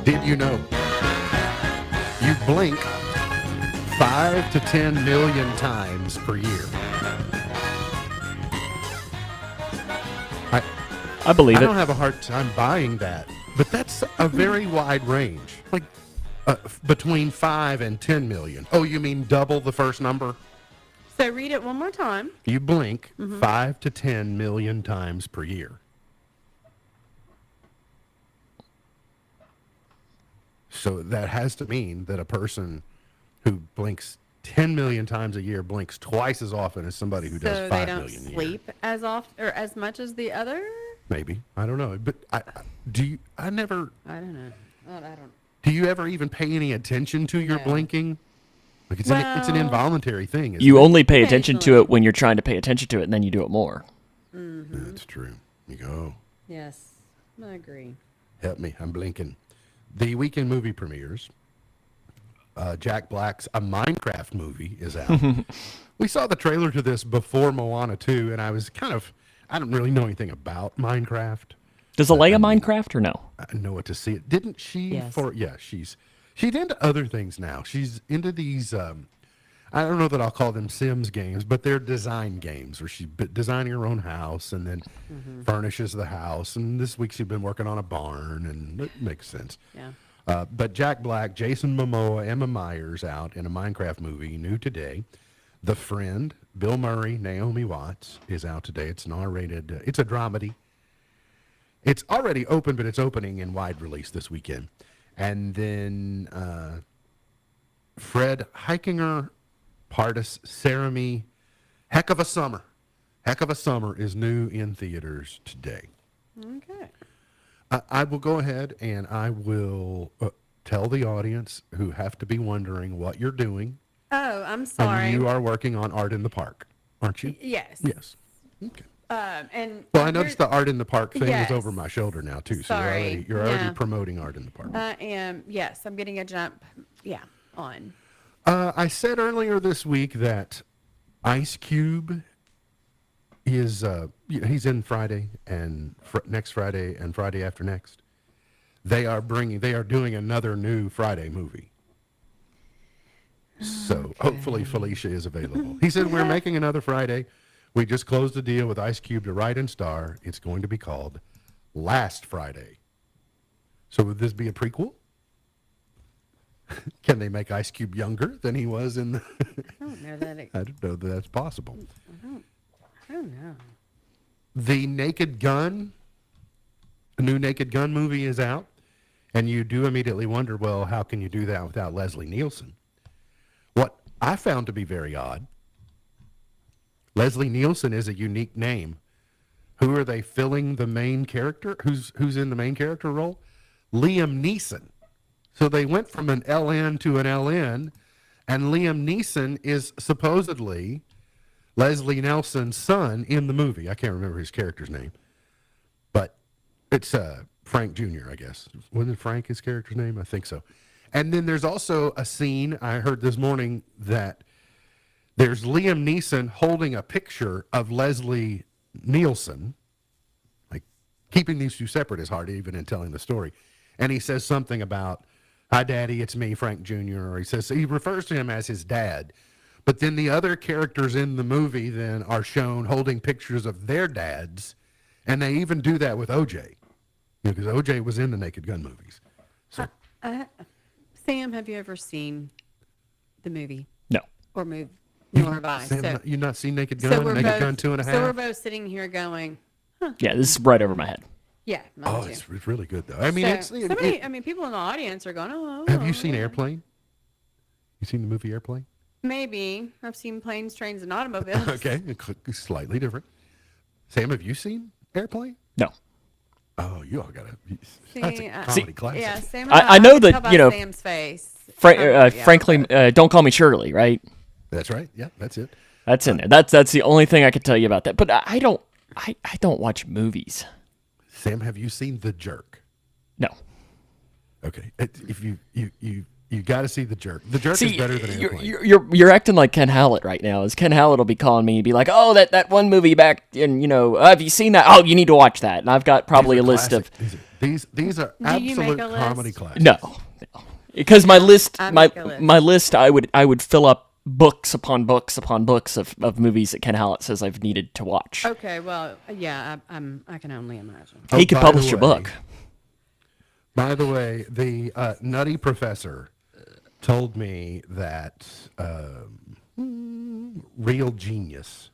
Did you know you blink 5 to 10 million times per year? I believe I it. don't have a hard time buying that, but that's a very wide range. Like between 5 and 10 million. Oh, you mean double the first number? So read it one more time. You blink 5 to 10 million times per year. So that has to mean that a person who blinks 10 million times a year blinks twice as often as somebody who does 5 So they don't million a year. sleep as often or as much as the other? Maybe. I don't know. But I don't know. I don't. Do you ever even pay any attention to your blinking? Like it's an involuntary thing. Isn't You it? only pay attention to it when you're trying to pay attention to it, and then you do it more. That's true. You go. Yes, I agree. Help me. I'm blinking. The weekend movie premieres. Jack Black's A Minecraft movie is out. We saw the trailer to this before Moana 2, and I was I don't really know anything about Minecraft. Does Alea Minecraft or no? I know what to see it. Didn't she? Yes. She's into other things now. She's into these. I don't know that I'll call them Sims games, but they're design games where she's designing her own house and then furnishes the house. And this week she's been working on a barn, and it makes sense. Yeah. But Jack Black, Jason Momoa, Emma Myers out in a Minecraft movie, new today. The Friend, Bill Murray, Naomi Watts is out today. It's an R-rated. It's a dramedy. It's already open, but it's opening in wide release this weekend. And then Fred Heikinger, Pardis Sarami, Heck of a Summer. Heck of a Summer is new in theaters today. Okay. I will go ahead and I will tell the audience who have to be wondering what you're doing. Oh, I'm sorry. And you are working on Art in the Park, aren't you? Yes. Yes. Okay. And Well, I noticed the Art in the Park thing Yes. is over my shoulder now too. So Sorry. you're already Yeah. promoting Art in the Park. I am. Yes, I'm getting a jump. Yeah, on. I said earlier this week that Ice Cube is he's in Friday and next Friday and Friday after next. They are doing another new Friday movie. So hopefully Felicia is available. He said, we're making another Friday. We just closed a deal with Ice Cube to write and star. It's going to be called Last Friday. So would this be a prequel? Can they make Ice Cube younger than he was in the... I don't know that. I don't know that that's possible. I don't know. The Naked Gun, a new Naked Gun movie is out. And you do immediately wonder, well, how can you do that without Leslie Nielsen? What I found to be very odd, Leslie Nielsen is a unique name. Who are they filling the main character? Who's in the main character role? Liam Neeson. So they went from an LN to an LN, and Liam Neeson is supposedly Leslie Nielsen's son in the movie. I can't remember his character's name, but it's Frank Jr., I guess. Wasn't Frank his character's name? I think so. And then there's also a scene I heard this morning that there's Liam Neeson holding a picture of Leslie Nielsen. Like, keeping these two separate is hard, even in telling the story. And he says something about, "Hi, Daddy, it's me, Frank Jr." Or he refers to him as his dad. But then the other characters in the movie then are shown holding pictures of their dads. And they even do that with O.J. Because O.J. was in the Naked Gun movies. So Sam, have you ever seen the movie? No. Or movie? Nor have I. Sam, you not seen Naked Gun? Naked Gun 2.5? So we're both sitting here going, huh. Yeah, this is right over my head. Yeah. Oh, it's really good though. I mean, So, it's. I mean, people in the audience are going, oh. Have you seen Airplane? You seen the movie Airplane? Maybe. I've seen Planes, Trains, and Automobiles. Okay, slightly different. Sam, have you seen Airplane? No. Oh, you all gotta. See, That's a comedy classic. Yeah, Sam. I know can that, tell by you know, Sam's face. Frankly, Don't Call Me Shirley, right? That's right. Yeah, that's it. That's in there. That's the only thing I could tell you about that. But I don't watch movies. Sam, have you seen The Jerk? No. Okay, if you got to see The Jerk. The Jerk is better than Airplane. You're acting like Ken Hallett right now. As Ken Hallett will be calling me and be like, "Oh, that one movie back in, have you seen that? Oh, you need to watch that." And I've got probably a list of these are absolute comedy classics. No, because my list, my list, I would fill up books upon books upon books of movies that Ken Hallett says I've needed to watch. Okay, well, yeah, I can only imagine. He could publish a book. By the way, the Nutty Professor told me that Real Genius.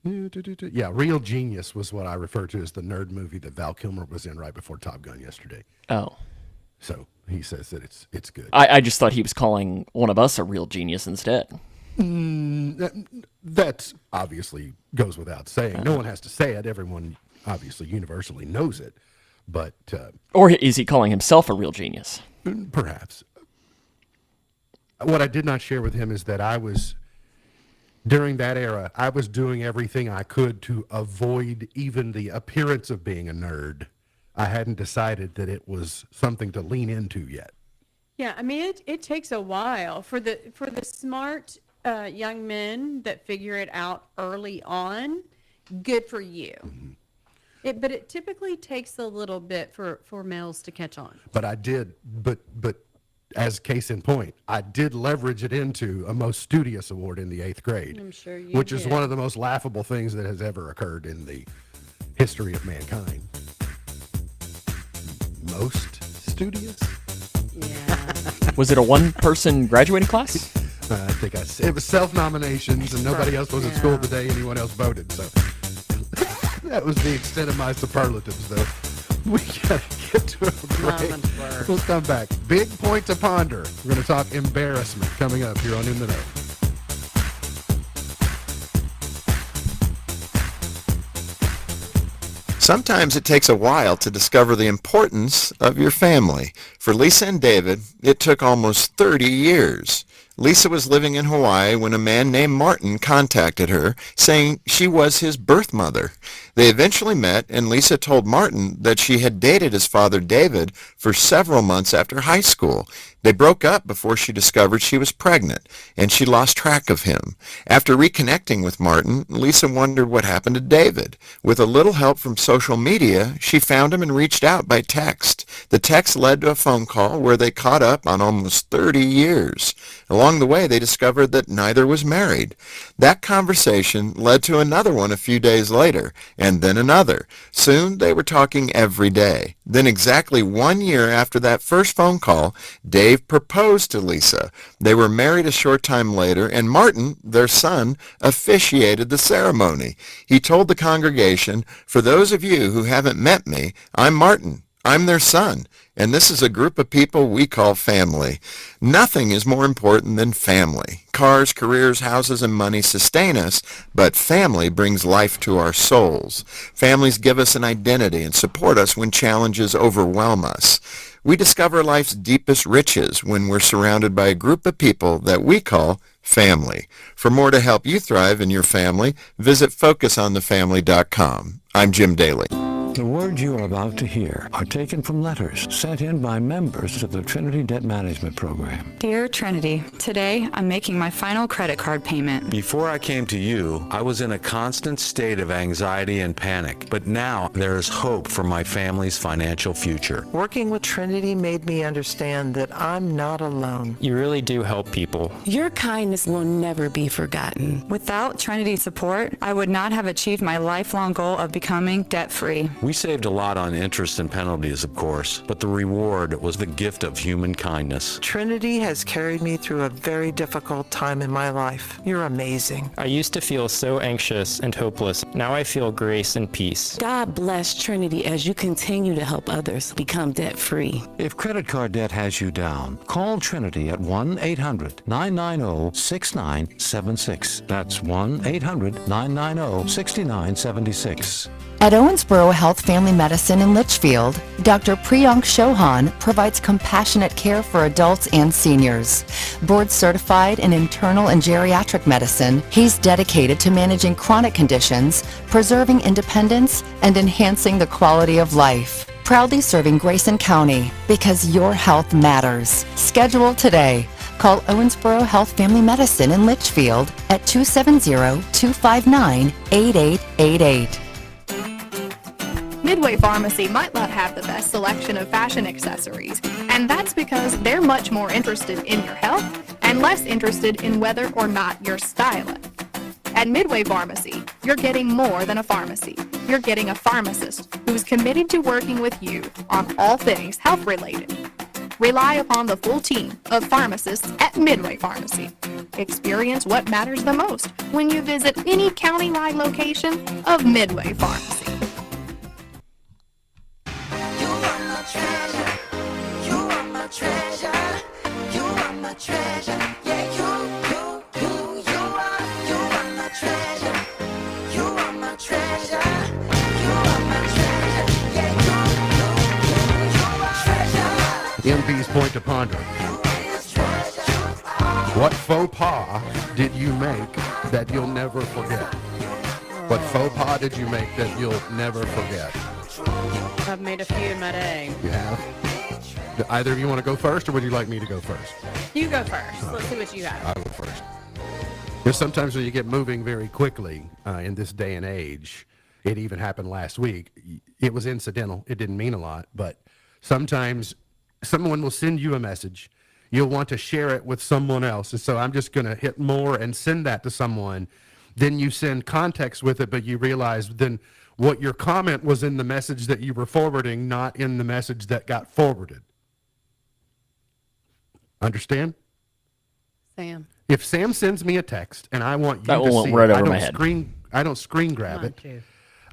Yeah, Real Genius was what I refer to as the nerd movie that Val Kilmer was in right before Top Gun yesterday. Oh. So he says that it's good. I just thought he was calling one of us a real genius instead. That obviously goes without saying. No one has to say it. Everyone obviously universally knows it. But or is he calling himself a real genius? Perhaps. What I did not share with him is that during that era, I was doing everything I could to avoid even the appearance of being a nerd. I hadn't decided that it was something to lean into yet. Yeah, I mean, it takes a while for the smart young men that figure it out early on. Good for you. Mm-hmm. But it typically takes a little bit for males to catch on. But I did, but as case in point, I did leverage it into a most studious award in the 8th grade. I'm sure you Which is did. one of the most laughable things that has ever occurred in the history of mankind. Most studious? Yeah. Was it a one-person graduating class? I think it was self-nominations, and nobody else was at school the day anyone else voted. So that was the extent of my superlatives, though. We gotta get to a break. We'll come back. Big point to ponder. We're gonna talk embarrassment coming up here on In the Know. Sometimes it takes a while to discover the importance of your family. For Lisa and David, it took almost 30 years. Lisa was living in Hawaii when a man named Martin contacted her, saying she was his birth mother. They eventually met, and Lisa told Martin that she had dated his father David for several months after high school. They broke up before she discovered she was pregnant, and she lost track of him. After reconnecting with Martin, Lisa wondered what happened to David. With a little help from social media, she found him and reached out by text. The text led to a phone call where they caught up on almost 30 years. Along the way, they discovered that neither was married. That conversation led to another one a few days later, and then another. Soon, they were talking every day. Then exactly 1 year after that first phone call, Dave proposed to Lisa. They were married a short time later, and Martin, their son, officiated the ceremony. He told the congregation, "For those of you who haven't met me, I'm Martin. I'm their son, and this is a group of people we call family." Nothing is more important than family. Cars, careers, houses, and money sustain us, but family brings life to our souls. Families give us an identity and support us when challenges overwhelm us. We discover life's deepest riches when we're surrounded by a group of people that we call family. For more to help you thrive in your family, visit FocusOnTheFamily.com. I'm Jim Daly. The words you are about to hear are taken from letters sent in by members of the Trinity Debt Management Program. Dear Trinity, today I'm making my final credit card payment. Before I came to you, I was in a constant state of anxiety and panic, but now there is hope for my family's financial future. Working with Trinity made me understand that I'm not alone. You really do help people. Your kindness will never be forgotten. Without Trinity's support, I would not have achieved my lifelong goal of becoming debt-free. We saved a lot on interest and penalties, of course, but the reward was the gift of human kindness. Trinity has carried me through a very difficult time in my life. You're amazing. I used to feel so anxious and hopeless. Now I feel grace and peace. God bless Trinity as you continue to help others become debt-free. If credit card debt has you down, call Trinity at 1-800-990-6976. That's 1-800-990-6976. At Owensboro Health Family Medicine in Litchfield, Dr. Priyank Chauhan provides compassionate care for adults and seniors. Board certified in internal and geriatric medicine, he's dedicated to managing chronic conditions, preserving independence, and enhancing the quality of life. Proudly serving Grayson County because your health matters. Schedule today. Call Owensboro Health Family Medicine in Litchfield at 270-259-8888. Midway Pharmacy might not have the best selection of fashion accessories, and that's because they're much more interested in your health and less interested in whether or not you're styling. At Midway Pharmacy, you're getting more than a pharmacy. You're getting a pharmacist who's committed to working with you on all things health-related. Rely upon the full team of pharmacists at Midway Pharmacy. Experience what matters the most when you visit any county-wide location of Midway Pharmacy. MP's point to ponder. What faux pas did you make that you'll never forget? What faux pas did you make that you'll never forget? I've made a few in my day. You have? Do either of you want to go first, or would you like me to go first? You go first. Let's see what you have. I'll go first. Because sometimes when you get moving very quickly in this day and age, it even happened last week. It was incidental. It didn't mean a lot, but sometimes someone will send you a message. You'll want to share it with someone else. And so I'm just going to hit more and send that to someone. Then you send context with it, but you realize then what your comment was in the message that you were forwarding, not in the message that got forwarded. Understand? Sam. If Sam sends me a text and I want you That to one went see right it, over my head. I don't screen grab Mine it. too.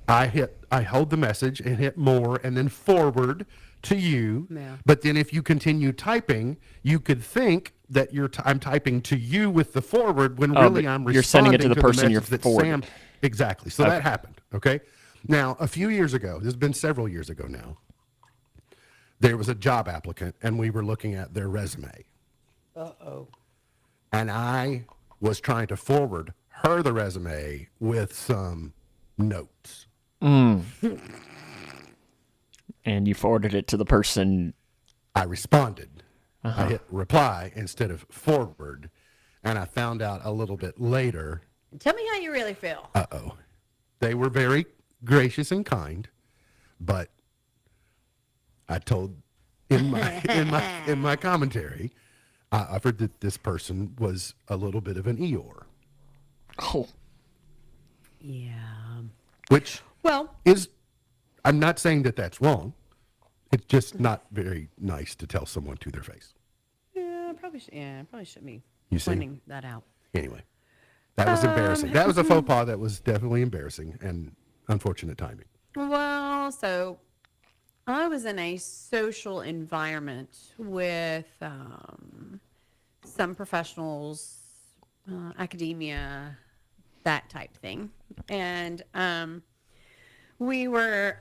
I hold the message and hit more and then forward to you. Yeah. But then if you continue typing, you could think that I'm typing to you with the forward when really but I'm responding you're sending it to the person you're message that forwarding. Sam, exactly. So Okay. that happened. Okay. Now, a few years ago, this has been several years ago now, there was a job applicant and we were looking at their resume. Uh-oh. And I was trying to forward her the resume with some notes. And you forwarded it to the person. I responded. I hit reply instead of forward. And I found out a little bit later. Tell me how you really feel. They were very gracious and kind, but I told in my commentary, I offered that this person was a little bit of an Eeyore. Oh. Yeah. Which Well, is, I'm not saying that that's wrong. It's just not very nice to tell someone to their face. yeah, probably shouldn't be You see? pointing that out. Anyway, that was embarrassing. That was a faux pas that was definitely embarrassing and unfortunate timing. Well, so I was in a social environment with some professionals, academia, that type thing. And we were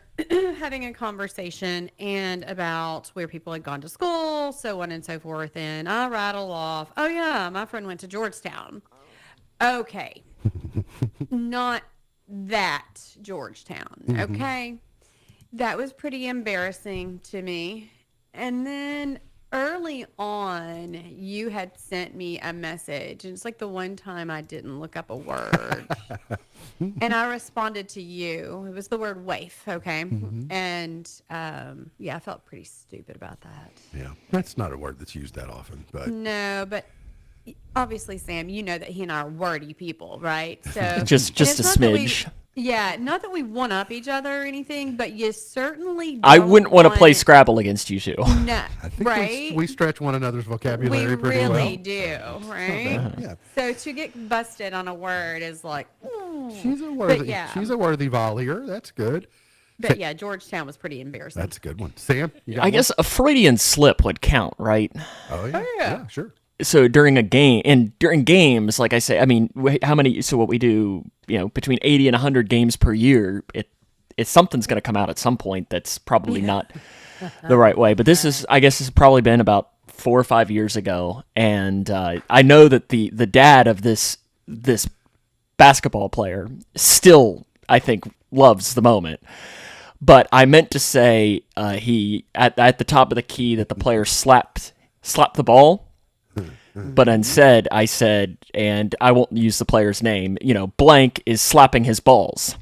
having a conversation and about where people had gone to school, so on and so forth. And I rattle off, oh yeah, my friend went to Georgetown. Okay. Not that Georgetown. Okay. That was pretty embarrassing to me. And then early on, you had sent me a message. And it's like the one time I didn't look up a word. And I responded to you. It was the word waif, okay? And yeah, I felt pretty stupid about that. Yeah, that's not a word that's used that often, but No, but obviously, Sam, you know that he and I are wordy people, right? So Just and it's a not that we- smidge. Yeah, not that we one up each other or anything, but you certainly. I don't wouldn't want to play want- Scrabble against you two. No, I think right? we stretch one another's vocabulary We pretty really well. do, right? Yeah. So to get busted on a word is like, She's a worthy. But yeah, She's a worthy volleyer. That's good. but yeah, Georgetown was pretty embarrassing. That's a good one. Sam, you got I one? guess a Freudian slip would count, right? Oh yeah. Yeah, sure. So during a game, and during games, like I say, I mean, how many? So what we do, between 80 and 100 games per year, it's something's going to come out at some point that's probably not the right way. But I guess this has probably been about 4 or 5 years ago, and I know that the dad of this basketball player still, I think, loves the moment. But I meant to say he at the top of the key that the player slapped the ball. But instead, I said, and I won't use the player's name, blank is slapping his balls.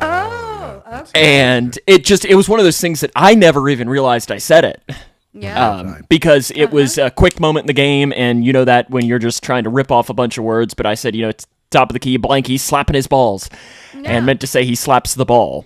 Oh, okay. And it was one of those things that I never even realized I said it. Yeah. Because it was a quick moment in the game, and you know that when you're just trying to rip off a bunch of words, but I said, it's top of the key, blank, he's slapping his balls. And meant to say he slaps the ball.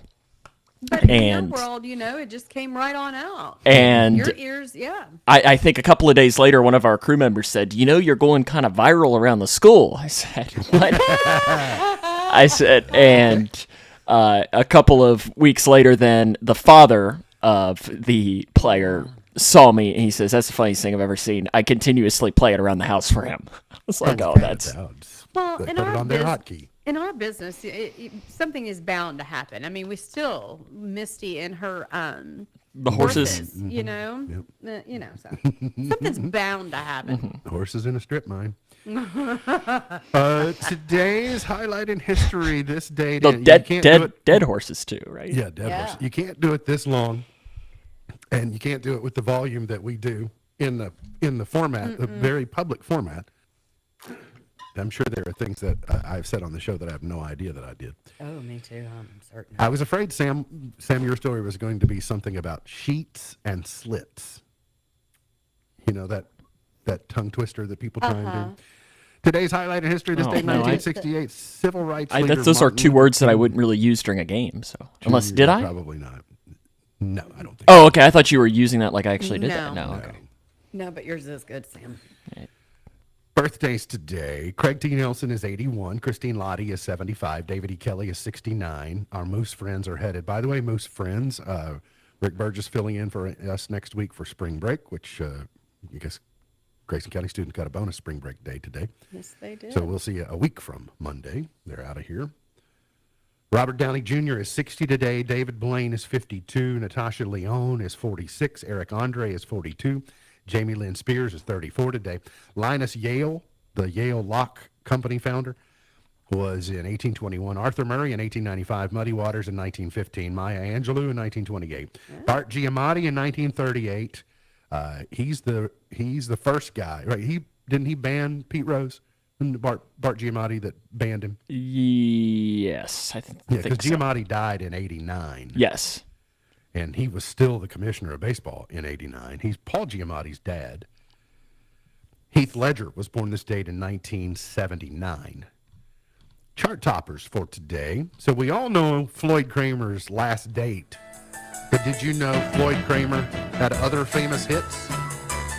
But in your world, it just came right on out. And your ears, yeah. I think a couple of days later, one of our crew members said, you're going kind of viral around the school. I said, what? I said, and a couple of weeks later, then the father of the player saw me, and he says, that's the funniest thing I've ever seen. I continuously play it around the house for him. I was like, oh, that's... Well, Put it on their hotkey. In our business, something is bound to happen. I mean, we still Misty and her the horses, so something's bound to happen. Horses in a strip mine. Today's highlight in history. This day, The you can't do it- dead horses too, right? Yeah, dead horses. You can't do it this long, and you can't do it with the volume that we do in the format, the very public format. I'm sure there are things that I've said on the show that I have no idea that I did. Oh, me too. I'm certain. I was afraid, Sam, your story was going to be something about sheets and slits. That tongue twister that people try and do. Today's highlight in history, this day, 1968, civil rights leader those are Martin two Luther words that I King. wouldn't really use during a game. So unless did I? Probably not. No, I don't think. Oh, okay. I thought you were using that like I actually did that. No, okay. No, but yours is good, Sam. Birthdays today. Craig T. Nelson is 81. Christine Lottie is 75. David E. Kelly is 69. Our Moose friends are headed. By the way, Moose friends, Rick Burgess filling in for us next week for spring break, which I guess Grayson County students got a bonus spring break day today. Yes, they did. So we'll see you a week from Monday. They're out of here. Robert Downey Jr. is 60 today. David Blaine is 52. Natasha Lyonne is 46. Eric Andre is 42. Jamie Lynn Spears is 34 today. Linus Yale, the Yale Lock Company founder, was in 1821. Arthur Murray in 1895. Muddy Waters in 1915. Maya Angelou in 1928. Bart Giamatti in 1938. He's the first guy, right? Didn't he ban Pete Rose? Bart Giamatti that banned him. Yes, I think. Yeah, because Giamatti died in 89. Yes. And he was still the commissioner of baseball in 89. He's Paul Giamatti's dad. Heath Ledger was born this date in 1979. Chart toppers for today. So we all know Floyd Kramer's last date. But did you know Floyd Kramer had other famous hits?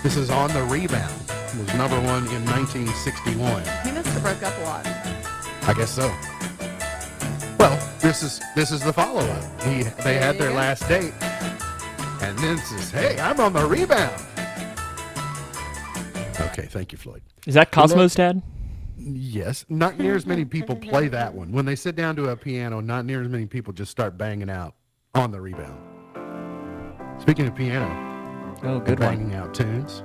This is On the Rebound. It was number one in 1961. He must have broke up a lot. I guess so. Well, this is the follow-up. They had their last date, and then says, "Hey, I'm on the rebound." Okay, thank you, Floyd. Is that Cosmo's dad? Yes. Not near as many people play that one. When they sit down to a piano, not near as many people just start banging out On the Rebound. Speaking of piano, good one. banging out tunes.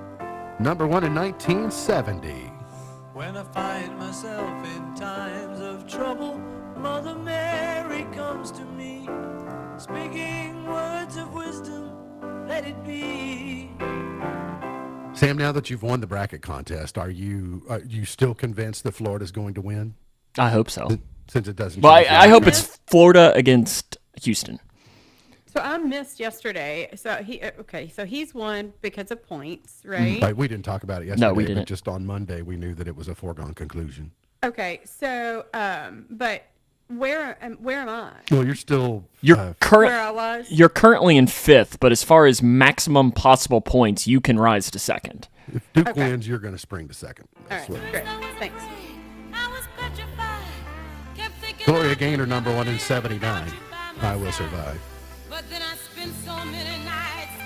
Number one in 1970. When I find myself in times of trouble, Mother Mary comes to me, speaking words of wisdom, let it be. Sam, now that you've won the bracket contest, are you still convinced that Florida's going to win? I hope so. Since it doesn't. Well, change I hope it's Florida against Houston. So I missed yesterday. So he's won because of points, right? Right. We didn't talk about it yesterday. No, we But didn't. just on Monday, we knew that it was a foregone conclusion. Okay, so but Where am I? Well, you're still You're Where I was? You're currently in 5th, but as far as maximum possible points, you can rise to 2nd. If Duke wins, you're going to spring to 2nd. All right, great. Thanks. Gloria Gaynor, number 1 in 79. I Will Survive.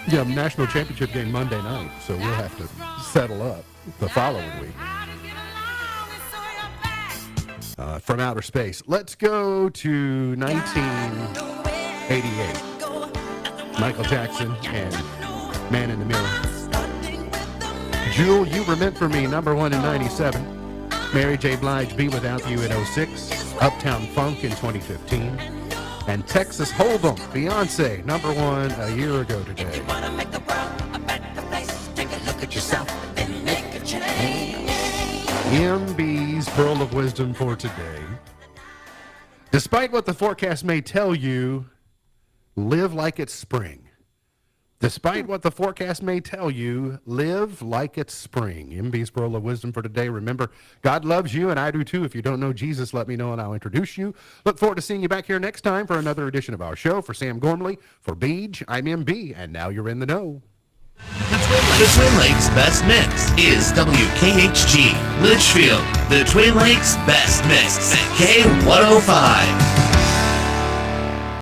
Yeah, national championship game Monday night, so we'll have to settle up the following week. From outer space. Let's go to 1988. Michael Jackson and Man in the Mirror. Jewel, You Were Meant for Me, number 1 in 97. Mary J. Blige, Be Without You in 06. Uptown Funk in 2015. And Texas Hold'em, Beyonce, number 1 a year ago today. MB's Pearl of Wisdom for today. Despite what the forecast may tell you, live like it's spring. Despite what the forecast may tell you, live like it's spring. MB's Pearl of Wisdom for today. Remember, God loves you, and I do too. If you don't know Jesus, let me know, and I'll introduce you. Look forward to seeing you back here next time for another edition of our show. For Sam Gormley, for Beej, I'm MB, and now you're in the know. The Twin Lakes Best Mix is WKHG, Litchfield, the Twin Lakes Best Mix, K105.